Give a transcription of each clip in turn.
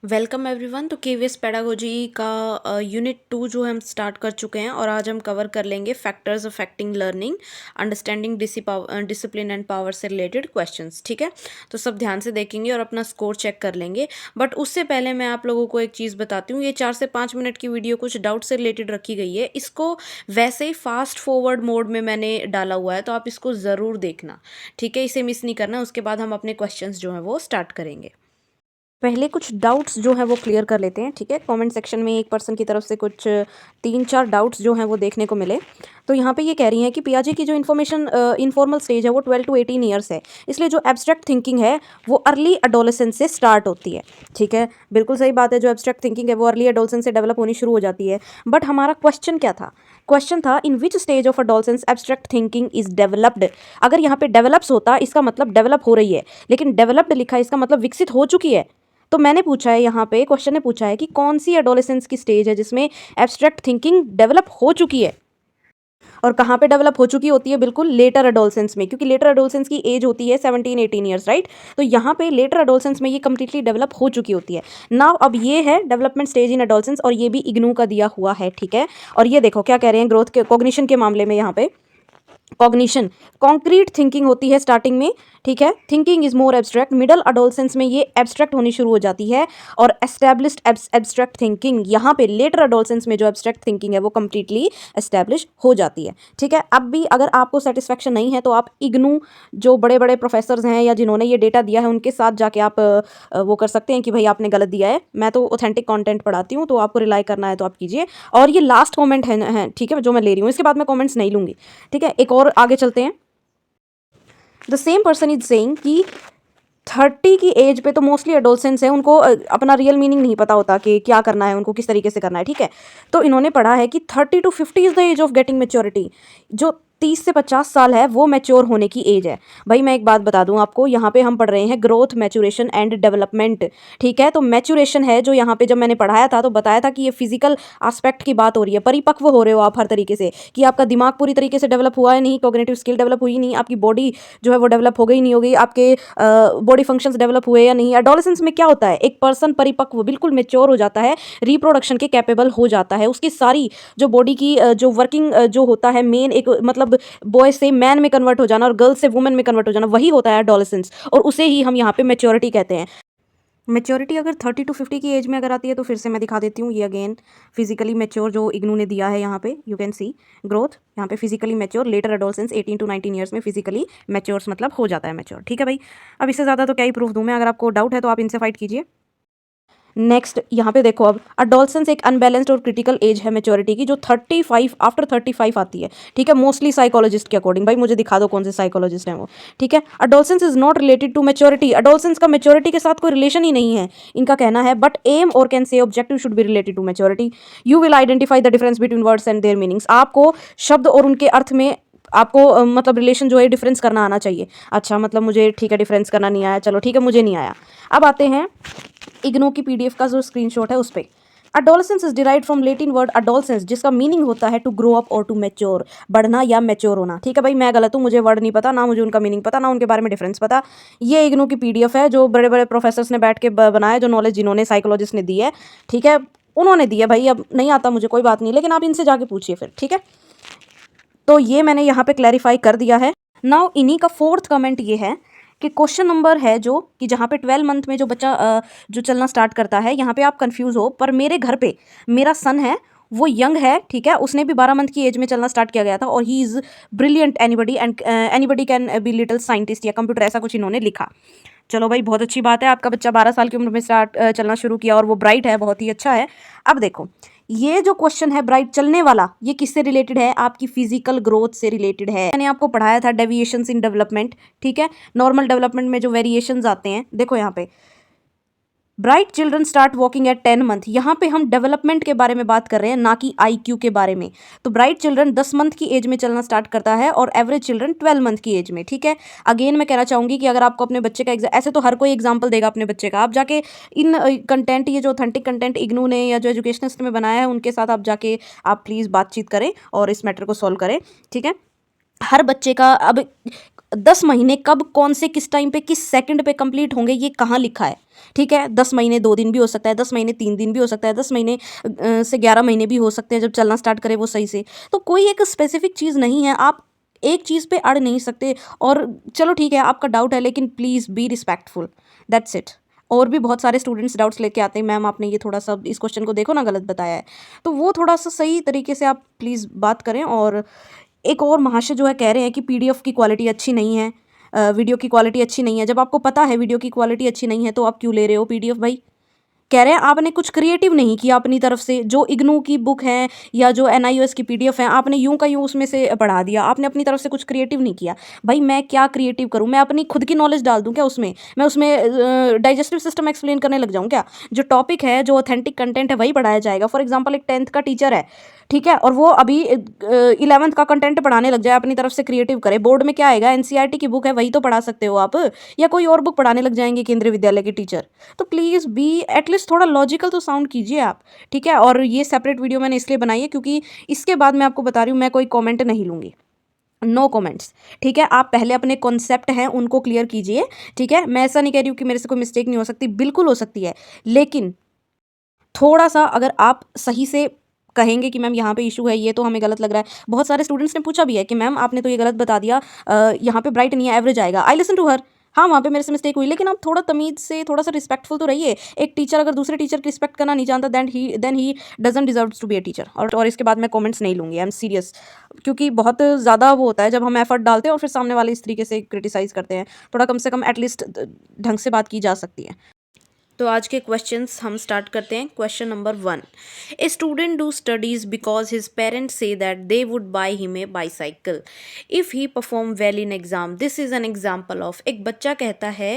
Welcome everyone. तो KVS pedagogy का unit 2 जो हम स्टार्ट कर चुके हैं और आज हम कवर कर लेंगे factors affecting learning, understanding discipline and power से रिलेटेड क्वेश्चंस। ठीक है, तो सब ध्यान से देखेंगे और अपना स्कोर चेक कर लेंगे। बट उससे पहले मैं आप लोगों को एक चीज़ बताती हूँ। ये 4 से 5 मिनट की वीडियो कुछ डाउट से रिलेटेड रखी गई है। इसको वैसे ही फास्ट फॉरवर्ड मोड में मैंने डाला हुआ है, तो आप इसको ज़रूर देखना। ठीक है, इसे मिस नहीं करना। उसके बाद हम अपने क्वेश्चंस जो हैं वो स्टार्ट करेंगे। पहले कुछ डाउट्स जो हैं वो क्लियर कर लेते हैं। ठीक है, कमेंट सेक्शन में एक पर्सन की तरफ से कुछ 3-4 डाउट्स जो हैं वो देखने को मिले। तो यहाँ पे ये कह रही हैं कि पियाजे की जो इनफॉर्मल स्टेज है वो 12 to 18 ईयर्स है, इसलिए जो एब्स्ट्रैक्ट थिंकिंग है वो अर्ली एडोलेसेंस से स्टार्ट होती है। ठीक है, बिल्कुल सही बात है। जो एब्स्ट्रैक्ट थिंकिंग है वो अर्ली एडोलेसेंस से डेवलप होनी शुरू हो जाती है। बट हमारा क्वेश्चन क्या था? क्वेश्चन था in which stage of adolescence abstract thinking is developed. अगर यहाँ पे डेवलप्स होता इसका मतलब डेवलप हो रही है, लेकिन डेवलप्ड लिखा है इसका मतलब विकसित हो चुकी है। तो मैंने पूछा है, यहाँ पे क्वेश्चन ने पूछा है कि कौन सी एडोलेसेंस की स्टेज है जिसमें एब्स्ट्रैक्ट थिंकिंग डेवलप हो चुकी है। और कहाँ पे डेवलप हो चुकी होती है? बिल्कुल लेटर एडोलेसेंस में, क्योंकि लेटर एडोलेसेंस की एज होती है 17-18 ईयर्स, राइट। तो यहाँ पे लेटर एडोलेसेंस में ये कंप्लीटली डेवलप हो चुकी होती है। नाउ अब ये है डेवलपमेंट स्टेज इन एडोलेसेंस, और ये भी इग्नू का दिया हुआ है। ठीक है, और ये देखो क्या कह रहे हैं ग्रोथ के कॉग्निशन के मामले में। यहाँ पे कॉग्निशन कॉन्क्रीट थिंकिंग होती है स्टार्टिंग में। ठीक है, thinking is more abstract. Middle adolescence में ये एब्स्ट्रैक्ट होनी शुरू हो जाती है। और एस्टैब्लिश्ड एब्स्ट्रैक्ट थिंकिंग यहाँ पे लेटर अडोलसेंस में जो एब्स्ट्रैक्ट थिंकिंग है वो कंप्लीटली एस्टैब्लिश हो जाती है। ठीक है, अब भी अगर आपको सेटिस्फैक्शन नहीं है तो आप इग्नू जो बड़े बड़े प्रोफेसर्स हैं या जिन्होंने ये डेटा दिया है उनके साथ जाके आप वो कर सकते हैं कि भाई आपने गलत दिया है। मैं तो ऑथेंटिक कंटेंट पढ़ाती हूँ, तो आपको रिलाई करना है तो आप कीजिए। और ये लास्ट कमेंट है, ठीक है, जो मैं ले रही हूँ। इसके बाद मैं कमेंट्स नहीं लूँगी। ठीक है, एक और आगे चलते हैं। The same person is saying कि 30 की एज पे तो मोस्टली एडोलसेंस है, उनको अपना रियल मीनिंग नहीं पता होता कि क्या करना है, उनको किस तरीके से करना है। ठीक है, तो इन्होंने पढ़ा है कि 30 to 50 is the age of getting maturity. जो 30 से 50 साल है वो मैच्योर होने की एज है। भाई मैं एक बात बता दूं आपको, यहाँ पे हम पढ़ रहे हैं ग्रोथ, मैच्योरेशन एंड डेवलपमेंट। ठीक है, तो मैच्योरेशन है जो यहाँ पे जब मैंने पढ़ाया था तो बताया था कि ये फिजिकल एस्पेक्ट की बात हो रही है। परिपक्व हो रहे हो आप हर तरीके से, कि आपका दिमाग पूरी तरीके से डेवलप हुआ है नहीं, कॉग्निटिव स्किल डेवलप हुई नहीं, आपकी बॉडी जो है वो डेवलप हो गई नहीं हो गई, आपके बॉडी फंक्शंस डेवलप हुए या नहीं। एडोलेसेंस में क्या होता है? एक पर्सन परिपक्व बिल्कुल मेच्योर हो जाता है, रिप्रोडक्शन के कैपेबल हो जाता है। उसकी सारी जो बॉडी की जो वर्किंग जो होता है मेन, एक मतलब बॉय से मैन में कन्वर्ट हो जाना और गर्ल से वुमेन में कन्वर्ट हो जाना, वही होता है एडोलेसेंस। और उसे ही हम यहाँ पे मेच्योरिटी कहते हैं। मेच्योरिटी अगर 30 to 50 की एज में अगर आती है तो फिर से मैं दिखा देती हूँ। ये अगेन फिजिकली मेच्योर जो इग्नू ने दिया है यहाँ पे, यू कैन सी ग्रोथ यहाँ पे physically mature, later adolescence 18 to 19 years में फिजिकली मेच्योर मतलब हो जाता है मेच्योर। ठीक है भाई, अब इससे ज़्यादा तो क्या ही प्रूफ दूँ मैं। अगर आपको डाउट है तो आप इनसे फाइट कीजिए। नेक्स्ट यहाँ पे देखो, अब अडोलसेंस एक अनबैलेंस्ड और क्रिटिकल एज है मेच्योरिटी की, जो 35 आफ्टर 35 आती है। ठीक है, मोस्टली साइकोलॉजिस्ट के अकॉर्डिंग। भाई मुझे दिखा दो कौन से साइकोलॉजिस्ट हैं वो। ठीक है, adolescence is not related to maturity. Adolescence का मेच्योरिटी के साथ कोई रिलेशन ही नहीं है, इनका कहना है। बट एम और can say objective should be related to maturity. You will identify the difference between words and their meanings. आपको शब्द और उनके अर्थ में आपको मतलब रिलेशन जो है डिफरेंस करना आना चाहिए। अच्छा, मतलब मुझे ठीक है डिफरेंस करना नहीं आया, चलो ठीक है मुझे नहीं आया। अब आते हैं इग्नो की पीडीएफ का जो स्क्रीनशॉट है उस पे। Adolescence is derived from Latin word adolescence, जिसका मीनिंग होता है टू ग्रो अप और टू मैच्योर, बढ़ना या मैच्योर होना। ठीक है भाई, मैं गलत हूँ, मुझे वर्ड नहीं पता, ना मुझे उनका मीनिंग पता, ना उनके बारे में डिफरेंस पता। ये इग्नो की पीडीएफ है जो बड़े बड़े प्रोफेसर्स ने बैठ के बनाया, जो नॉलेज जिन्होंने साइकोलॉजिस्ट ने दी है। ठीक है, उन्होंने दी है भाई, अब नहीं आता मुझे कोई बात नहीं, लेकिन आप इनसे जाके पूछिए फिर। ठीक है, तो ये मैंने यहाँ पे क्लैरिफाई कर दिया है। नाउ इन्हीं का फोर्थ कमेंट ये है कि क्वेश्चन नंबर है जो कि जहाँ पे 12 मंथ में जो बच्चा जो चलना स्टार्ट करता है, यहाँ पे आप कंफ्यूज हो, पर मेरे घर पे मेरा सन है, वो यंग है। ठीक है, उसने भी 12 मंथ की एज में चलना स्टार्ट किया गया था, और he is brilliant anybody and anybody can be little scientist या कंप्यूटर, ऐसा कुछ इन्होंने लिखा। चलो भाई, बहुत अच्छी बात है, आपका बच्चा 12 साल की उम्र में स्टार्ट चलना शुरू किया और वो ब्राइट है, बहुत ही अच्छा है। अब देखो, ये जो क्वेश्चन है ब्राइट चलने वाला, ये किससे रिलेटेड है? आपकी फिजिकल ग्रोथ से रिलेटेड है। मैंने आपको पढ़ाया था डेविएशंस इन डेवलपमेंट। ठीक है, नॉर्मल डेवलपमेंट में जो वेरिएशंस आते हैं, देखो यहाँ पे bright children start walking at 10 month. यहाँ पे हम डेवलपमेंट के बारे में बात कर रहे हैं, ना कि आईक्यू के बारे में। तो ब्राइट चिल्ड्रन 10 मंथ की एज में चलना स्टार्ट करता है और एवरेज चिल्ड्रन 12 मंथ की एज में। ठीक है, अगेन मैं कहना चाहूँगी कि अगर आपको अपने बच्चे का ऐसे तो हर कोई एग्जाम्पल देगा अपने बच्चे का, आप जाके इन कंटेंट, ये जो ऑथेंटिक कंटेंट इग्नू ने या जो एजुकेशनिस्ट में बनाया है उनके साथ आप जाके आप प्लीज़ बातचीत करें और इस मैटर को सॉल्व करें। ठीक है, हर बच्चे का अब 10 महीने कब, कौन से, किस टाइम पे, किस सेकंड पे कंप्लीट होंगे, ये कहाँ लिखा है? ठीक है, 10 महीने 2 दिन भी हो सकता है, 10 महीने 3 दिन भी हो सकता है, 10 महीने से 11 महीने भी हो सकते हैं जब चलना स्टार्ट करे वो सही से। तो कोई एक स्पेसिफिक चीज़ नहीं है, आप एक चीज़ पे अड़ नहीं सकते। और चलो ठीक है, आपका डाउट है, लेकिन please be respectful, that's it. और भी बहुत सारे स्टूडेंट्स डाउट्स लेके आते हैं, मैम आपने ये थोड़ा सा इस क्वेश्चन को देखो ना, गलत बताया है। तो वो थोड़ा सा सही तरीके से आप प्लीज़ बात करें। और एक और महाशय जो है कह रहे हैं कि पीडीएफ की क्वालिटी अच्छी नहीं है, वीडियो की क्वालिटी अच्छी नहीं है। जब आपको पता है वीडियो की क्वालिटी अच्छी नहीं है तो आप क्यों ले रहे हो पीडीएफ भाई? कह रहे हैं आपने कुछ क्रिएटिव नहीं किया अपनी तरफ से। जो इग्नू की बुक है या जो एनआईओएस की पीडीएफ है, आपने यूं का यूं उसमें से पढ़ा दिया, आपने अपनी तरफ से कुछ क्रिएटिव नहीं किया। भाई मैं क्या क्रिएटिव करूं? मैं अपनी खुद की नॉलेज डाल दूं क्या उसमें? मैं उसमें डाइजेस्टिव सिस्टम एक्सप्लेन करने लग जाऊं क्या? जो टॉपिक है, जो ऑथेंटिक कंटेंट है, वही पढ़ाया जाएगा। फॉर एग्जाम्पल एक 10th का टीचर है, ठीक है, और वो अभी 11th का कंटेंट पढ़ाने लग जाए, अपनी तरफ से क्रिएटिव करे, बोर्ड में क्या आएगा? एनसीईआरटी की बुक है वही तो पढ़ा सकते हो आप, या कोई और बुक पढ़ाने लग जाएंगे केंद्रीय विद्यालय के टीचर। तो प्लीज़ बी एटलीस्ट थोड़ा लॉजिकल तो साउंड कीजिए आप, ठीक है। और ये सेपरेट वीडियो मैंने इसलिए बनाई है क्योंकि इसके बाद मैं आपको बता रही हूँ, मैं कोई कमेंट नहीं लूँगी, नो कमेंट्स, ठीक है। आप पहले अपने कॉन्सेप्ट हैं उनको क्लियर कीजिए, ठीक है। मैं ऐसा नहीं कह रही हूँ कि मेरे से कोई मिस्टेक नहीं हो सकती, बिल्कुल हो सकती है, लेकिन थोड़ा सा अगर आप सही से कहेंगे कि मैम यहाँ पे इशू है, ये तो हमें गलत लग रहा है। बहुत सारे स्टूडेंट्स ने पूछा भी है कि मैम आपने तो ये गलत बता दिया, यहाँ पे ब्राइट नहीं है, एवरेज आएगा। आई लिसन टू हर, हाँ वहाँ पे मेरे से मिस्टेक हुई, लेकिन आप थोड़ा तमीज़ से, थोड़ा सा रिस्पेक्टफुल तो रहिए। एक टीचर अगर दूसरे टीचर की रिस्पेक्ट करना नहीं जानता, then he doesn't deserve to be a teacher. और इसके बाद मैं कमेंट्स नहीं लूँगी, आई एम सीरियस, क्योंकि बहुत ज़्यादा वो होता है जब हम एफर्ट डालते हैं और फिर सामने वाले इस तरीके से क्रिटिसाइज़ करते हैं। थोड़ा कम से कम एटलीस्ट ढंग से बात की जा सकती है। तो आज के क्वेश्चंस हम स्टार्ट करते हैं। Question number 1, a student do studies because his parents say that they would by him a bicycle if he perform well in exam, this is an example of. एक बच्चा कहता है,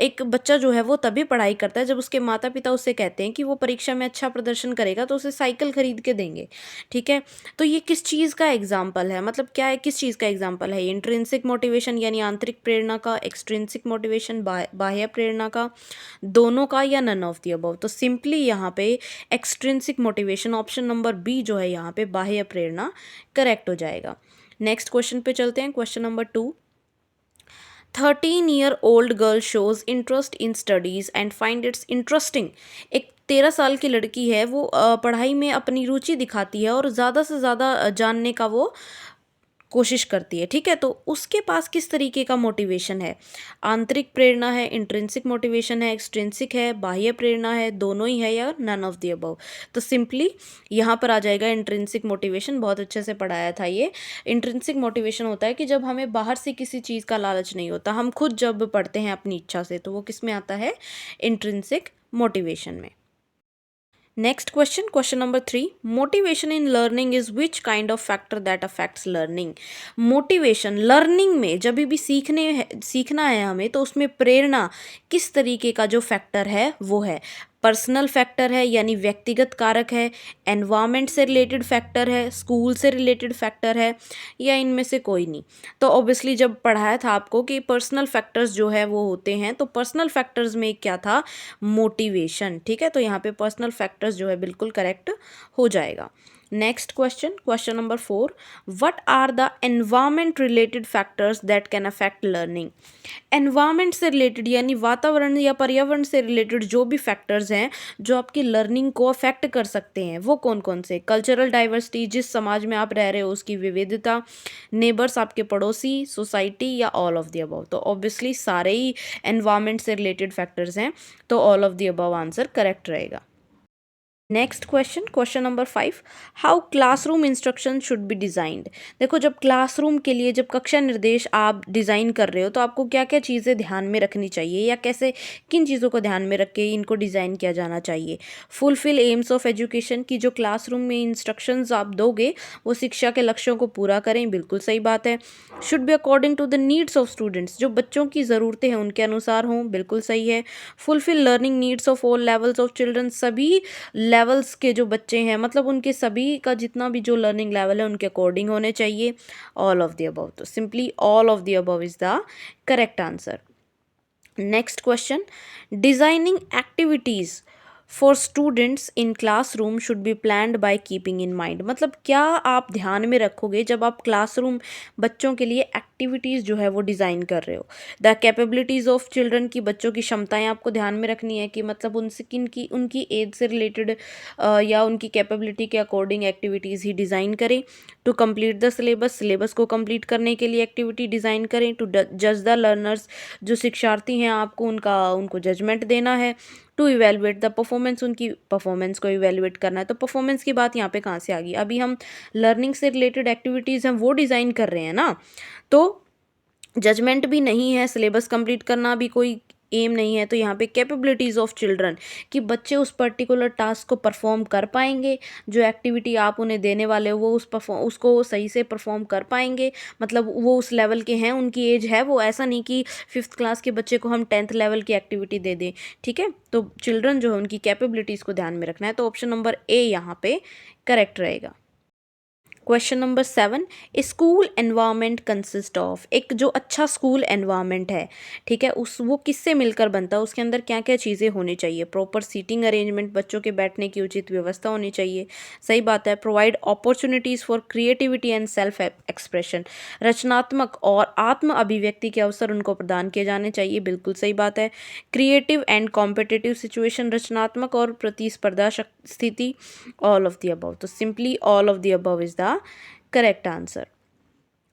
एक बच्चा जो है वो तभी पढ़ाई करता है जब उसके माता पिता उससे कहते हैं कि वो परीक्षा में अच्छा प्रदर्शन करेगा तो उसे साइकिल खरीद के देंगे, ठीक है। तो ये किस चीज़ का एग्जाम्पल है, मतलब क्या है, किस चीज़ का एग्जाम्पल है? इंट्रिंसिक मोटिवेशन यानी आंतरिक प्रेरणा का, एक्सट्रिंसिक मोटिवेशन बाह्य प्रेरणा का, दोनों का, या नन ऑफ द अबव? तो सिंपली यहाँ पे extrinsic motivation, option number B जो है यहाँ पे बाह्य प्रेरणा, करेक्ट हो जाएगा। नेक्स्ट क्वेश्चन पे चलते हैं। Question number 2, 13-year-old girl shows interest in studies and find its interesting. एक 13 साल की लड़की है, वो पढ़ाई में अपनी रुचि दिखाती है और ज़्यादा से ज़्यादा जानने का वो कोशिश करती है, ठीक है। तो उसके पास किस तरीके का मोटिवेशन है? आंतरिक प्रेरणा है, इंट्रिंसिक मोटिवेशन है, एक्सट्रिंसिक है, बाह्य प्रेरणा है, दोनों ही है, या नन ऑफ द अबव? तो सिंपली यहाँ पर आ जाएगा इंट्रिंसिक मोटिवेशन। बहुत अच्छे से पढ़ाया था ये। इंट्रिंसिक मोटिवेशन होता है कि जब हमें बाहर से किसी चीज़ का लालच नहीं होता, हम खुद जब पढ़ते हैं अपनी इच्छा से, तो वो किस में आता है? इंट्रिंसिक मोटिवेशन में। Next question, question number 3, motivation in learning is which kind of factor that affects learning. Motivation learning में, जब भी सीखना है हमें, तो उसमें प्रेरणा किस तरीके का जो फैक्टर है वो है? पर्सनल फैक्टर है यानी व्यक्तिगत कारक है, एनवायरनमेंट से रिलेटेड फैक्टर है, स्कूल से रिलेटेड फैक्टर है, या इनमें से कोई नहीं? तो ऑब्वियसली जब पढ़ाया था आपको कि पर्सनल फैक्टर्स जो है वो होते हैं, तो पर्सनल फैक्टर्स में क्या था? मोटिवेशन, ठीक है। तो यहाँ पे पर्सनल फैक्टर्स जो है बिल्कुल करेक्ट हो जाएगा। Next question, question number 4, what are the environment related factors that can affect learning. Environment से रिलेटेड यानी वातावरण या पर्यावरण से रिलेटेड जो भी फैक्टर्स हैं जो आपकी लर्निंग को अफेक्ट कर सकते हैं, वो कौन कौन से? कल्चरल डाइवर्सिटी, जिस समाज में आप रह रहे हो उसकी विविधता, नेबर्स आपके पड़ोसी, सोसाइटी, या ऑल ऑफ द अबव? तो ऑब्वियसली सारे ही एनवायरमेंट से रिलेटेड फैक्टर्स हैं, तो all of the above answer correct रहेगा। Next question, question number 5, how classroom instruction should be designed. देखो जब क्लासरूम के लिए, जब कक्षा निर्देश आप डिज़ाइन कर रहे हो, तो आपको क्या क्या चीज़ें ध्यान में रखनी चाहिए, या कैसे, किन चीज़ों को ध्यान में रख के इनको डिज़ाइन किया जाना चाहिए? फुलफिल एम्स ऑफ एजुकेशन की जो क्लासरूम में इंस्ट्रक्शंस आप दोगे वो शिक्षा के लक्ष्यों को पूरा करें, बिल्कुल सही बात है। Should be according to the needs of students, जो बच्चों की ज़रूरतें हैं उनके अनुसार हों, बिल्कुल सही है। Fulfil learning needs of all levels of children, सभी लेवल्स के जो बच्चे हैं, मतलब उनके सभी का जितना भी जो लर्निंग लेवल है उनके अकॉर्डिंग होने चाहिए, ऑल ऑफ द अबव। तो simply all of the above is the correct answer. Next question, designing activities for students in classroom should be planned by keeping in mind, मतलब क्या आप ध्यान में रखोगे जब आप क्लासरूम बच्चों के लिए एक्टिविटीज़ जो है वो डिज़ाइन कर रहे हो। द कैपेबिलिटीज़ ऑफ चिल्ड्रन, की बच्चों की क्षमताएं आपको ध्यान में रखनी है कि मतलब उनसे किन की उनकी एज से रिलेटेड या उनकी कैपेबिलिटी के अकॉर्डिंग एक्टिविटीज़ ही डिज़ाइन करें। To complete the syllabus, syllabus को कंप्लीट करने के लिए एक्टिविटी डिज़ाइन करें। टू जज द लर्नर्स, जो शिक्षार्थी हैं आपको उनको जजमेंट देना है। टू इवेलुएट द परफॉर्मेंस, उनकी परफॉर्मेंस को इवेलुएट करना है। तो परफॉर्मेंस की बात यहाँ पे कहाँ से आ गई, अभी हम लर्निंग से रिलेटेड एक्टिविटीज़ हम वो डिज़ाइन कर रहे हैं ना, तो जजमेंट भी नहीं है, सिलेबस कंप्लीट करना भी कोई एम नहीं है। तो यहाँ पे कैपेबिलिटीज़ ऑफ चिल्ड्रन, कि बच्चे उस पर्टिकुलर टास्क को परफॉर्म कर पाएंगे, जो एक्टिविटी आप उन्हें देने वाले हो वो उसको सही से परफॉर्म कर पाएंगे, मतलब वो उस लेवल के हैं, उनकी एज है वो, ऐसा नहीं कि 5th क्लास के बच्चे को हम 10th लेवल की एक्टिविटी दे दें। ठीक है, तो चिल्ड्रन जो है उनकी कैपेबिलिटीज़ को ध्यान में रखना है। तो ऑप्शन नंबर ए यहाँ पे करेक्ट रहेगा। Question number 7, school environment consist of, एक जो अच्छा स्कूल एनवायरनमेंट है, ठीक है, वो किससे मिलकर बनता है, उसके अंदर क्या क्या चीज़ें होनी चाहिए। प्रॉपर सीटिंग अरेंजमेंट, बच्चों के बैठने की उचित व्यवस्था होनी चाहिए, सही बात है। Provide opportunities for creativity and self expression, रचनात्मक और आत्म अभिव्यक्ति के अवसर उनको प्रदान किए जाने चाहिए, बिल्कुल सही बात है। क्रिएटिव एंड कॉम्पिटिटिव सिचुएशन, रचनात्मक और प्रतिस्पर्धा स्थिति, ऑल ऑफ द अबव। तो simply all of the above is the correct answer.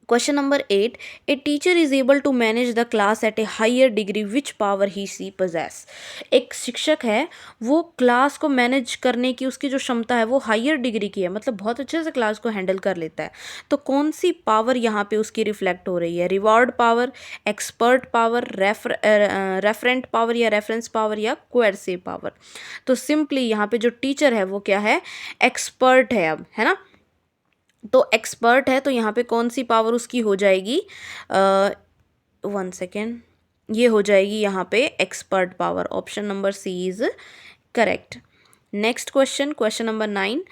Question number 8, a teacher is able to manage the class at a higher degree, which power he she possess। एक शिक्षक है, वो class को manage करने की उसकी जो क्षमता है वो हायर डिग्री की है, मतलब बहुत अच्छे से क्लास को हैंडल कर लेता है। तो कौन सी पावर यहाँ पे उसकी रिफ्लेक्ट हो रही है, reward power, expert power, referent power या रेफरेंस पावर या कोएर्सिव पावर। तो सिंपली यहाँ पे जो टीचर है वो क्या है, एक्सपर्ट है, अब है ना, तो एक्सपर्ट है, तो यहाँ पे कौन सी पावर उसकी हो जाएगी, 1 सेकेंड, ये हो जाएगी यहाँ पे expert power. Option number C is correct. Next question, question number 9,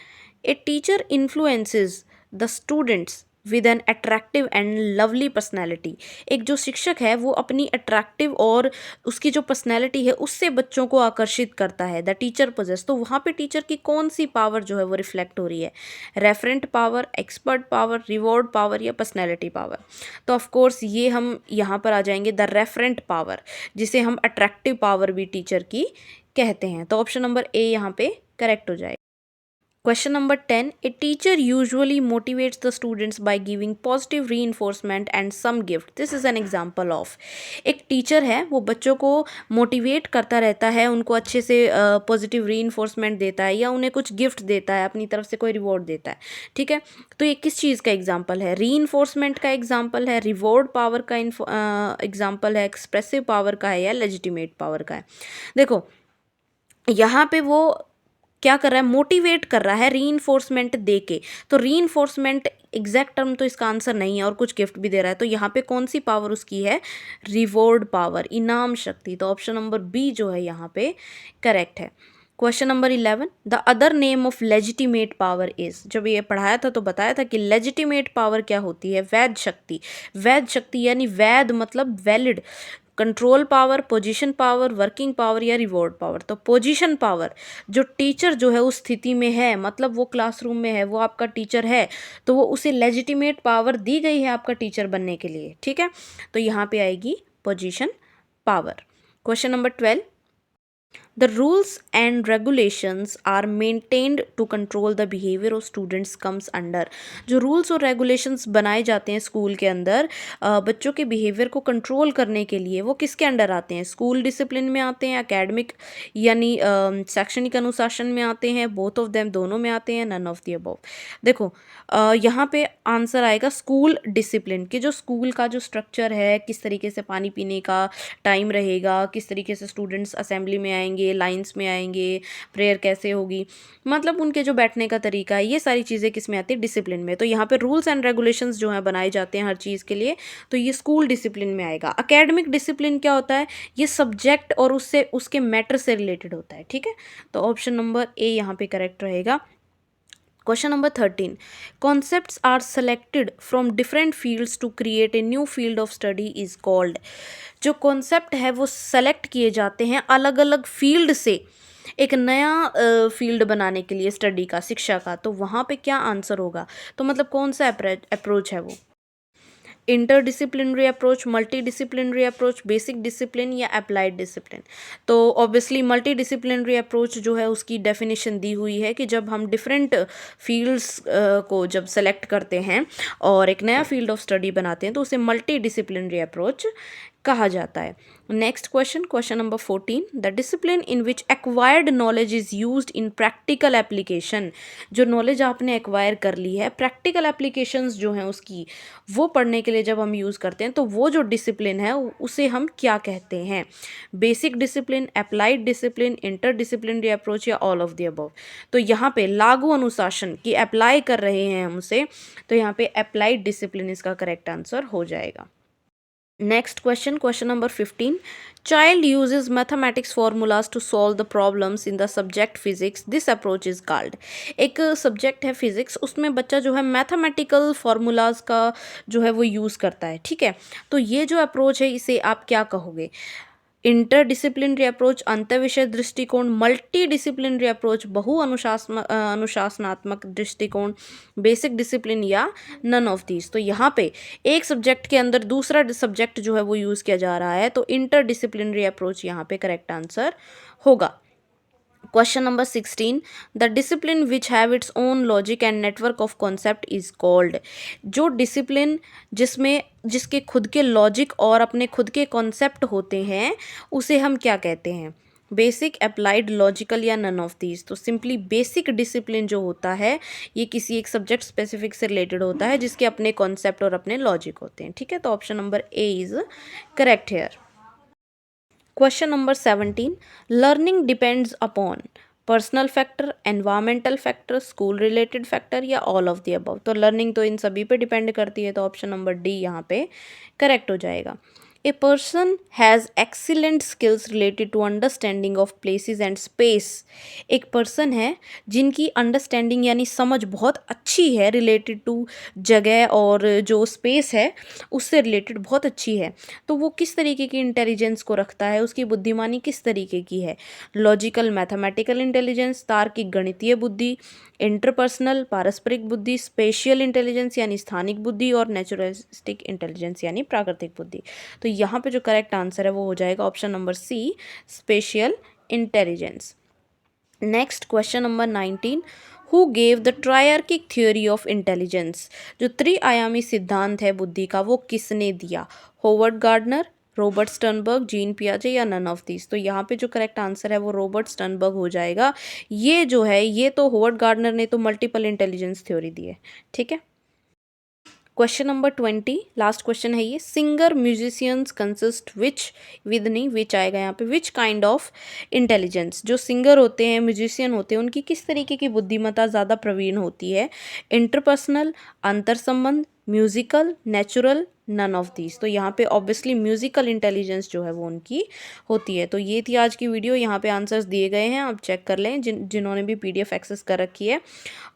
a teacher influences the students with an attractive and lovely personality, एक जो शिक्षक है वो अपनी अट्रैक्टिव और उसकी जो पर्सनैलिटी है उससे बच्चों को आकर्षित करता है। द टीचर पोजेस, तो वहाँ पे टीचर की कौन सी पावर जो है वो रिफ्लेक्ट हो रही है, referent power, expert power, reward power या पर्सनैलिटी पावर। तो ऑफकोर्स ये हम यहाँ पर आ जाएंगे द रेफरेंट पावर, जिसे हम अट्रैक्टिव पावर भी टीचर की कहते हैं। तो ऑप्शन नंबर ए यहाँ पे करेक्ट हो जाएगा। Question number 10, a teacher usually motivates the students by giving positive reinforcement and some gift. This is an example of, एक टीचर है वो बच्चों को मोटिवेट करता रहता है, उनको अच्छे से पॉजिटिव रीइंफोर्समेंट देता है या उन्हें कुछ गिफ्ट देता है, अपनी तरफ से कोई रिवॉर्ड देता है। ठीक है, तो ये किस चीज़ का एग्जाम्पल है, रीइंफोर्समेंट का एग्जाम्पल है, रिवॉर्ड पावर का एग्जाम्पल है, एक्सप्रेसिव पावर का है या लेजिटिमेट पावर का है। देखो यहाँ पे वो क्या कर रहा है, मोटिवेट कर रहा है रीइंफोर्समेंट दे के। तो रीइंफोर्समेंट एग्जैक्ट टर्म तो इसका आंसर नहीं है, और कुछ गिफ्ट भी दे रहा है। तो यहाँ पे कौन सी पावर उसकी है, रिवॉर्ड पावर, इनाम शक्ति। तो ऑप्शन नंबर बी जो है यहाँ पे करेक्ट है। Question number 11, the other name of legitimate power is, जब ये पढ़ाया था तो बताया था कि लेजिटिमेट पावर क्या होती है, वैध शक्ति। वैध शक्ति यानी वैध मतलब valid, control power, position power, working power या रिवॉर्ड पावर। तो पोजीशन पावर, जो टीचर जो है उस स्थिति में है, मतलब वो क्लासरूम में है, वो आपका टीचर है, तो वो उसे लेजिटिमेट पावर दी गई है आपका टीचर बनने के लिए। ठीक है, तो यहाँ पे आएगी position power. Question number 12, The rules and regulations are maintained to control the behavior of students comes under, जो रूल्स और रेगुलेशंस बनाए जाते हैं स्कूल के अंदर बच्चों के बिहेवियर को कंट्रोल करने के लिए, वो किसके अंडर आते हैं, स्कूल डिसिप्लिन में आते हैं, एकेडमिक यानी शैक्षणिक अनुशासन में आते हैं, बोथ ऑफ देम दोनों में आते हैं, नन ऑफ द अबव। देखो यहाँ पे आंसर आएगा स्कूल डिसिप्लिन, कि जो स्कूल का जो स्ट्रक्चर है, किस तरीके से पानी पीने का टाइम रहेगा, किस तरीके से स्टूडेंट्स असेंबली में आएंगे, लाइंस में आएंगे, प्रेयर कैसे होगी, मतलब उनके जो बैठने का तरीका है, ये सारी चीज़ें किस में आती है, डिसिप्लिन में। तो यहाँ पे रूल्स एंड रेगुलेशंस जो है बनाए जाते हैं हर चीज़ के लिए, तो ये स्कूल डिसिप्लिन में आएगा। अकेडमिक डिसिप्लिन क्या होता है, ये सब्जेक्ट और उससे उसके मैटर से रिलेटेड होता है। ठीक है, तो ऑप्शन नंबर ए यहाँ पे करेक्ट रहेगा। Question number 13, concepts are selected from different fields to create a new field of study is called, जो कॉन्सेप्ट है वो सेलेक्ट किए जाते हैं अलग अलग फील्ड से एक नया फील्ड बनाने के लिए स्टडी का, शिक्षा का, तो वहाँ पे क्या आंसर होगा? तो मतलब कौन सा अप्रोच है वो? Interdisciplinary approach, multi disciplinary approach, basic discipline या अप्लाइड डिसिप्लिन? तो ऑब्वियसली मल्टी डिसिप्लिनरी अप्रोच जो है उसकी डेफिनेशन दी हुई है कि जब हम डिफरेंट फील्ड्स को जब सेलेक्ट करते हैं और एक नया फील्ड ऑफ स्टडी बनाते हैं तो उसे मल्टी डिसिप्लिनरी अप्रोच कहा जाता है। Next question, question number 14, the discipline in which acquired knowledge is used in practical application. जो नॉलेज आपने एक्वायर कर ली है, प्रैक्टिकल एप्लीकेशंस जो हैं उसकी, वो पढ़ने के लिए जब हम यूज़ करते हैं तो वो जो डिसिप्लिन है उसे हम क्या कहते हैं? Basic discipline, applied discipline, inter disciplinary approach या ऑल ऑफ द अबव? तो यहाँ पे लागू अनुशासन की अप्लाई कर रहे हैं हम उसे, तो यहाँ पे अप्लाइड डिसिप्लिन इसका करेक्ट आंसर हो जाएगा। Next question, question number 15. Child uses mathematics formulas to solve the problems in the subject physics. This approach is called. एक सब्जेक्ट है फिजिक्स, उसमें बच्चा जो है मैथमेटिकल फार्मूलाज का जो है वो यूज़ करता है, ठीक है। तो ये जो अप्रोच है इसे आप क्या कहोगे? इंटरडिसिप्लिनरी अप्रोच, अंतःविषय दृष्टिकोण, मल्टी डिसिप्लिनरी अप्रोच, अनुशासनात्मक दृष्टिकोण, बेसिक डिसिप्लिन या नन ऑफ दीज? तो यहाँ पे एक सब्जेक्ट के अंदर दूसरा सब्जेक्ट जो है वो यूज़ किया जा रहा है, तो इंटरडिसिप्लिनरी अप्रोच यहाँ पे करेक्ट आंसर होगा। Question number 16. The discipline which have its own logic and network of concept is called. जो डिसिप्लिन जिसके खुद के लॉजिक और अपने खुद के कॉन्सेप्ट होते हैं उसे हम क्या कहते हैं? बेसिक, अप्लाइड, लॉजिकल या नन ऑफ दीज? तो सिंपली बेसिक डिसिप्लिन जो होता है ये किसी एक सब्जेक्ट स्पेसिफिक से रिलेटेड होता है जिसके अपने कॉन्सेप्ट और अपने लॉजिक होते हैं, ठीक है। तो option number A is correct here. Question number 17. Learning depends upon personal factor, environmental factor, school related factor या ऑल ऑफ द अबव? तो लर्निंग तो इन सभी पे डिपेंड करती है, तो ऑप्शन नंबर डी यहाँ पे करेक्ट हो जाएगा। A person has excellent skills related to understanding of places and space. एक पर्सन है जिनकी अंडरस्टैंडिंग यानी समझ बहुत अच्छी है रिलेटेड टू जगह और जो स्पेस है उससे रिलेटेड बहुत अच्छी है। तो वो किस तरीके की इंटेलिजेंस को रखता है, उसकी बुद्धिमानी किस तरीके की है? लॉजिकल मैथमेटिकल इंटेलिजेंस, तार्किक गणितीय बुद्धि, इंटरपर्सनल पारस्परिक बुद्धि, स्पेशियल इंटेलिजेंस यानी स्थानिक बुद्धि और नेचुरलिस्टिक इंटेलिजेंस यानी प्राकृतिक बुद्धि? तो यहाँ पे जो करेक्ट आंसर है वो हो जाएगा option number C, spatial intelligence. Next question number 19. Who gave the triarchic theory of intelligence? जो त्रिआयामी सिद्धांत है बुद्धि का वो किसने दिया? Howard Gardner, Robert Sternberg, Jean पियाजे या नन ऑफ दीज? तो यहाँ पे जो करेक्ट आंसर है वो रॉबर्ट स्टर्नबर्ग हो जाएगा। ये जो है ये तो होवर्ड गार्डनर ने तो मल्टीपल इंटेलिजेंस थ्योरी दी है, ठीक है। क्वेश्चन नंबर 20, लास्ट क्वेश्चन है ये। Singer musicians consist which, with नहीं विच आएगा यहाँ पे, विच काइंड ऑफ इंटेलिजेंस? जो सिंगर होते हैं, म्यूजिशियन होते हैं, उनकी किस तरीके की बुद्धिमत्ता ज़्यादा प्रवीण होती है? इंटरपर्सनल, अंतर संबंध, musical, natural, none of these? तो यहाँ पे ऑब्वियसली म्यूजिकल इंटेलिजेंस जो है वो उनकी होती है। तो ये थी आज की वीडियो, यहाँ पे आंसर्स दिए गए हैं, आप चेक कर लें जिन्होंने भी PDF एक्सेस कर रखी है।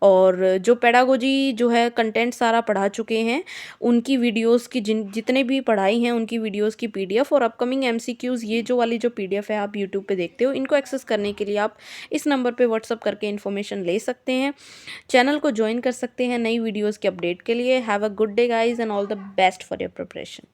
और जो पेडागोजी जो है कंटेंट सारा पढ़ा चुके हैं उनकी वीडियोस की जितने भी पढ़ाई हैं उनकी वीडियोस की PDF और अपकमिंग MCQs, ये जो वाली जो PDF है आप यूट्यूब पे देखते हो, इनको एक्सेस करने के लिए आप इस नंबर पे व्हाट्सअप करके इन्फॉर्मेशन ले सकते हैं। चैनल को ज्वाइन कर सकते हैं नई वीडियोज़ के अपडेट के लिए। Have a good day guys and all the best for your preparation.